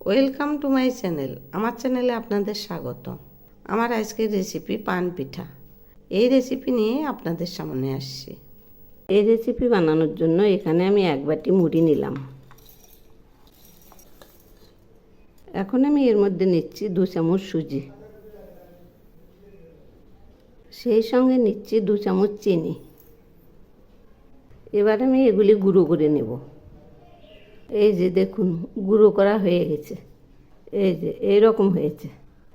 Welcome to my channel. আমার চ্যানেলে আপনাদের স্বাগত। আমার আজকের রেসিপি পান পিঠা। এই রেসিপি নিয়ে আপনাদের সামনে আসছি। এই রেসিপি বানানোর জন্য এখানে আমি 1 বাটি মুড়ি নিলাম। এখন আমি এর মধ্যে নিচ্ছি 2 চামচ সুজি, সেই সঙ্গে নিচ্ছি 2 চামচ চিনি। এবার আমি এগুলি গুঁড়ো করে নেব। এই যে দেখুন, গুঁড়ো করা হয়ে গেছে। এই যে এইরকম হয়েছে।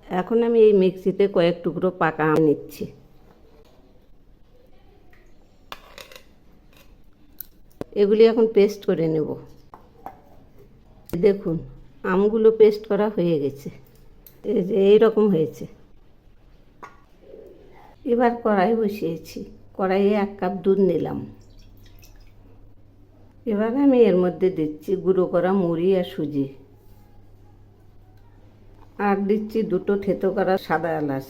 এখন আমি এই মিক্সিতে কয়েক টুকরো পাকা আম নিচ্ছি। এগুলি এখন পেস্ট করে নেব। দেখুন, আমগুলো পেস্ট করা হয়ে গেছে। এই যে এইরকম হয়েছে। এবার কড়াই বসিয়েছি। কড়াইয়ে 1 কাপ দুধ নিলাম। এবার আমি এর মধ্যে দিচ্ছি গুঁড়ো করা মুড়ি আর সুজি, আর দিচ্ছি 2টো থেতো করা সাদা এলাচ।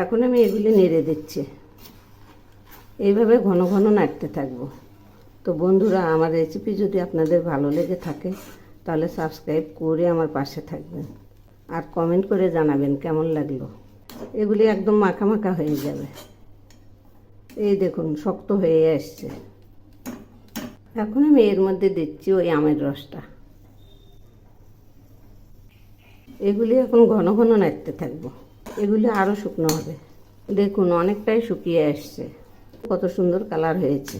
এখন আমি এগুলি নেড়ে দিচ্ছি। এইভাবে ঘন ঘন নাড়তে থাকবো। তো বন্ধুরা, আমার রেসিপি যদি আপনাদের ভালো লেগে থাকে তাহলে সাবস্ক্রাইব করে আমার পাশে থাকবেন, আর কমেন্ট করে জানাবেন কেমন লাগলো। এগুলি একদম মাখা মাখা হয়ে যাবে। এই দেখুন, শক্ত হয়ে আসছে। এখন আমি এর মধ্যে দিচ্ছি ওই আমের রসটা। এগুলি এখন ঘন ঘন নাড়তে থাকবো। এগুলি আরও শুকনো হবে। দেখুন, অনেকটাই শুকিয়ে আসছে। কত সুন্দর কালার হয়েছে।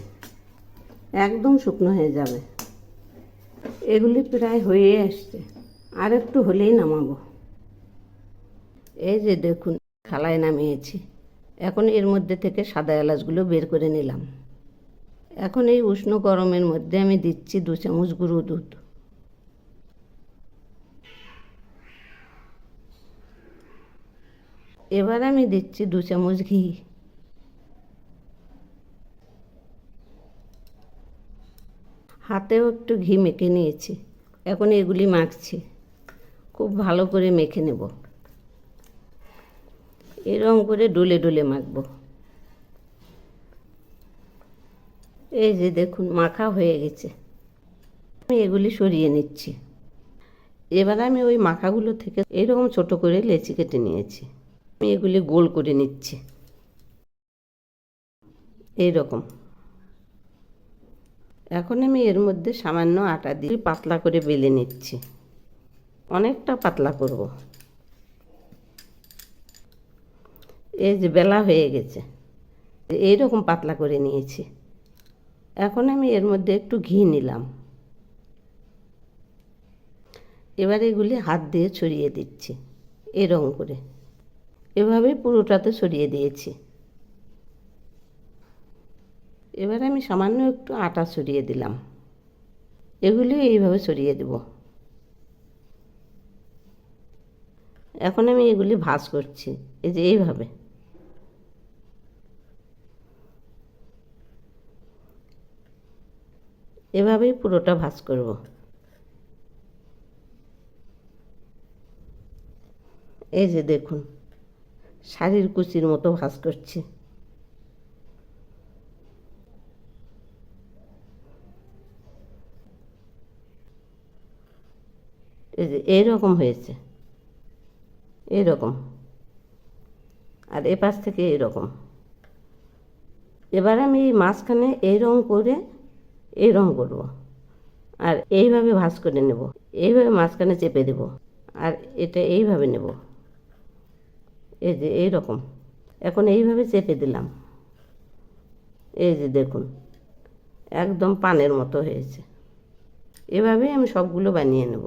একদম শুকনো হয়ে যাবে। এগুলি প্রায় হয়ে আসছে, আর একটু হলেই নামাবো। এই যে দেখুন, থালায় নামিয়েছি। এখন এর মধ্যে থেকে সাদা এলাচগুলো বের করে নিলাম। এখন এই উষ্ণ গরমের মধ্যে আমি দিচ্ছি 2 চামচ গুঁড়ো দুধ। এবার আমি দিচ্ছি 2 চামচ ঘি। হাতেও একটু ঘি মেখে নিয়েছি। এখন এগুলি মাখছি। খুব ভালো করে মেখে নেব। এরকম করে ডলে ডলে মাখবো। এই যে দেখুন, মাখা হয়ে গেছে। আমি এগুলি সরিয়ে নিচ্ছি। এবার আমি ওই মাখাগুলো থেকে এইরকম ছোট করে লেচি কেটে নিয়েছি। আমি এগুলি গোল করে নিচ্ছি এইরকম। এখন আমি এর মধ্যে সামান্য আটা দিয়ে পাতলা করে বেলে নিচ্ছি। অনেকটা পাতলা করব। এই যে বেলা হয়ে গেছে, এইরকম পাতলা করে নিয়েছি। এখন আমি এর মধ্যে একটু ঘি নিলাম। এবার এগুলি হাত দিয়ে ছড়িয়ে দিচ্ছি এরকম করে। এভাবে পুরোটাতে ছড়িয়ে দিয়েছি। এবার আমি সামান্য একটু আটা ছড়িয়ে দিলাম। এগুলি এইভাবে ছড়িয়ে দেব। এখন আমি এগুলি ভাঁজ করছি। এই যে এইভাবে। এভাবেই পুরোটা ভাঁজ করব। এই যে দেখুন, শাড়ির কুচির মতো ভাঁজ করছি। এই যে এইরকম হয়েছে, এইরকম। আর এপাশ থেকে এইরকম। এবার আমি এই মাঝখানে এইরকম করে এইরকম করব, আর এইভাবে ভাঁজ করে নেব। এইভাবে মাঝখানে চেপে দেব, আর এটা এইভাবে নেব। এই যে এইরকম। এখন এইভাবে চেপে দিলাম। এই যে দেখুন, একদম পানের মতো হয়েছে। এভাবেই আমি সবগুলো বানিয়ে নেব।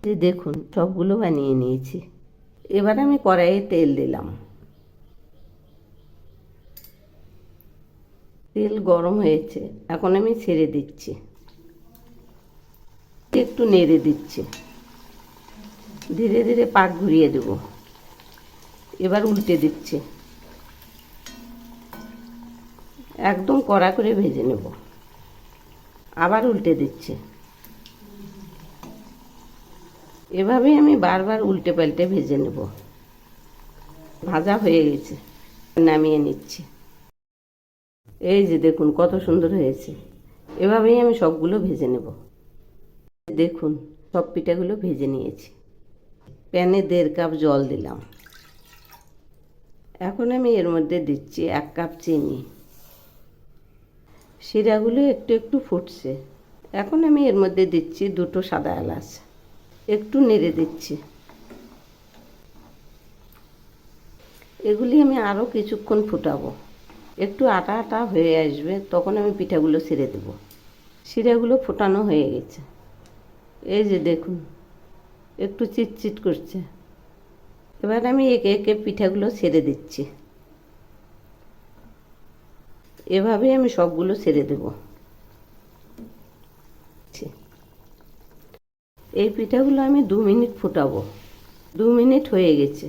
এই দেখুন, সবগুলো বানিয়ে নিয়েছি। এবার আমি কড়াইয়ে তেল দিলাম। তেল গরম হয়েছে। এখন আমি ছেড়ে দিচ্ছি। একটু নেড়ে দিচ্ছি। ধীরে ধীরে পাক ঘুরিয়ে দেব। এবার উল্টে দিচ্ছি। একদম কড়া করে ভেজে নেব। আবার উল্টে দিচ্ছি। এভাবেই আমি বারবার উল্টে পাল্টে ভেজে নেব। ভাজা হয়ে গেছে, নামিয়ে নিচ্ছি। এই যে দেখুন, কত সুন্দর হয়েছে। এভাবেই আমি সবগুলো ভেজে নেব। দেখুন, সব পিঠাগুলো ভেজে নিয়েছি। প্যানে 1.5 কাপ জল দিলাম। এখন আমি এর মধ্যে দিচ্ছি 1 কাপ চিনি। শিরাগুলো একটু একটু ফুটছে। এখন আমি এর মধ্যে দিচ্ছি 2টো সাদা এলাচ। একটু নেড়ে দিচ্ছি। এগুলি আমি আরও কিছুক্ষণ ফুটাবো। একটু আটা আটা হয়ে আসবে, তখন আমি পিঠাগুলো ছেড়ে দেব। শিরাগুলো ফোটানো হয়ে গেছে। এই যে দেখুন, একটু চিটচিট করছে। এবার আমি একে একে পিঠাগুলো ছেড়ে দিচ্ছি। এভাবেই আমি সবগুলো ছেড়ে দেব। এই পিঠাগুলো আমি 2 মিনিট ফুটাবো। 2 মিনিট হয়ে গেছে।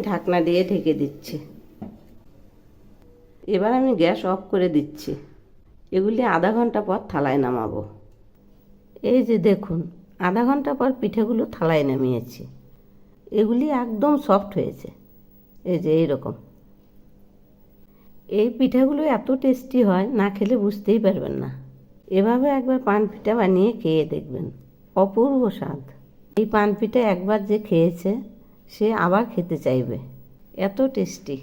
ঢাকনা দিয়ে ঢেকে দিচ্ছি। এবার আমি গ্যাস অফ করে দিচ্ছি। এগুলি আধা ঘন্টা পর থালায় নামাবো। এই যে দেখুন, আধা ঘন্টা পর পিঠাগুলো থালায় নামিয়েছি। এগুলি একদম সফট হয়েছে। এই যে এইরকম। এই পিঠাগুলো এত টেস্টি হয়, না খেলে বুঝতেই পারবেন না। এভাবে একবার পান পিঠা বানিয়ে খেয়ে দেখবেন, অপূর্ব স্বাদ। এই পান পিঠা একবার যে খেয়েছে সে আবার খেতে চাইবে, এত টেস্টি।